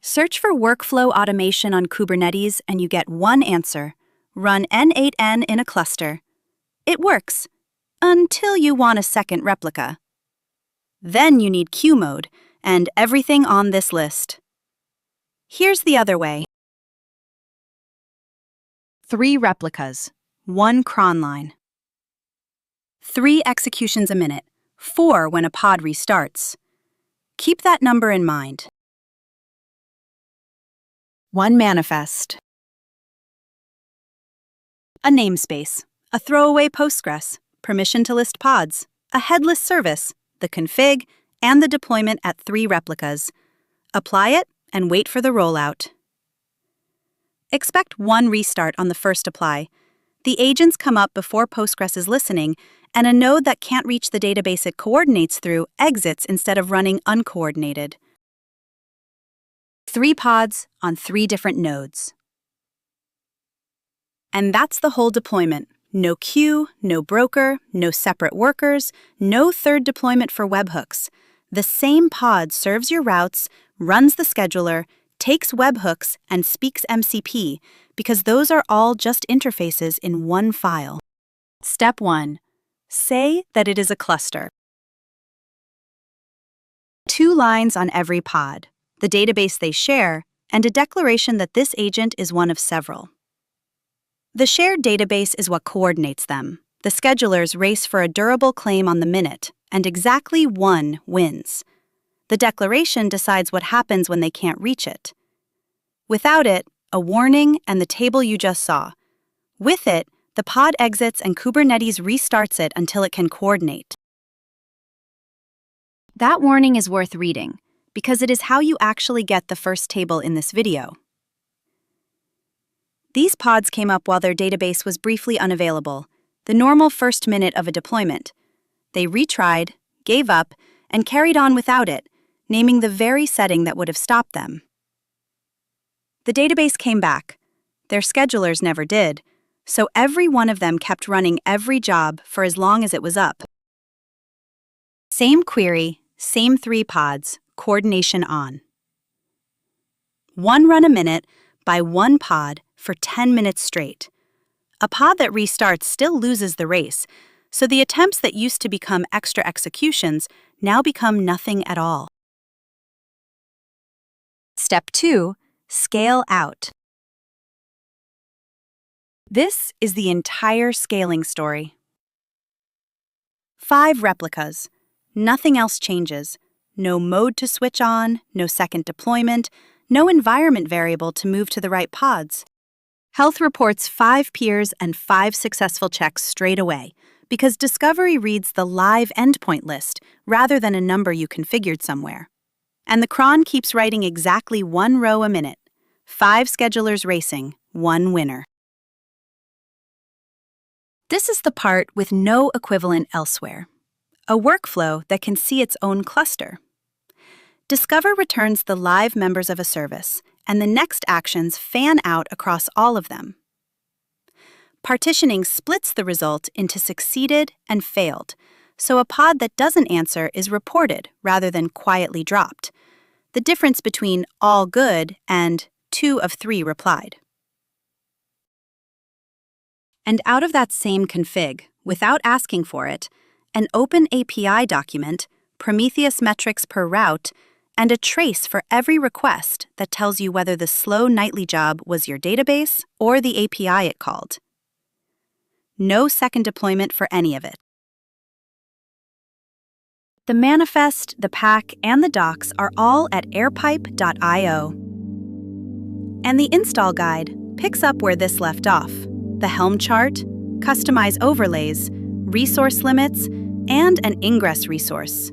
Search for workflow automation on Kubernetes and you get one answer. Run N8N in a cluster. It works, until you want a second replica. Then you need queue mode and everything on this list. Here's the other way. 3 replicas, 1 cron line. 3 executions a minute, 4 when a pod restarts. Keep that number in mind. 1 manifest. A namespace, a throwaway Postgres, permission to list pods, a headless service, the config, and the deployment at 3 replicas. Apply it and wait for the rollout. Expect 1 restart on the first apply. The agents come up before Postgres is listening, and a node that can't reach the database it coordinates through exits instead of running uncoordinated. 3 pods on 3 different nodes. And that's the whole deployment. No queue, no broker, no separate workers, no third deployment for webhooks. The same pod serves your routes, runs the scheduler, takes webhooks, and speaks MCP, because those are all just interfaces in one file. Step 1. Say that it is a cluster. 2 lines on every pod, the database they share, and a declaration that this agent is one of several. The shared database is what coordinates them. The schedulers race for a durable claim on the minute, and exactly 1 wins. The declaration decides what happens when they can't reach it. Without it, a warning and the table you just saw. With it, the pod exits and Kubernetes restarts it until it can coordinate. That warning is worth reading, because it is how you actually get the first table in this video. These pods came up while their database was briefly unavailable, the normal first minute of a deployment. They retried, gave up, and carried on without it, naming the very setting that would have stopped them. The database came back. Their schedulers never did, so every one of them kept running every job for as long as it was up. Same query, same 3 pods, coordination on. 1 run a minute by 1 pod for 10 minutes straight. A pod that restarts still loses the race, so the attempts that used to become extra executions now become nothing at all. Step 2. Scale out. This is the entire scaling story. 5 replicas. Nothing else changes. No mode to switch on, no second deployment, no environment variable to move to the right pods. Health reports 5 peers and 5 successful checks straight away, because Discovery reads the live endpoint list rather than a number you configured somewhere. And the cron keeps writing exactly 1 row a minute. 5 schedulers racing, 1 winner. This is the part with no equivalent elsewhere. A workflow that can see its own cluster. Discover returns the live members of a service, and the next actions fan out across all of them. Partitioning splits the result into succeeded and failed, so a pod that doesn't answer is reported rather than quietly dropped. The difference between all good and 2 of 3 replied. And out of that same config, without asking for it, an OpenAPI document, Prometheus metrics per route, and a trace for every request that tells you whether the slow nightly job was your database or the API it called. No second deployment for any of it. The manifest, the pack, and the docs are all at airpipeio. And the install guide picks up where this left off. The Helm chart, customize overlays, resource limits, and an ingress resource.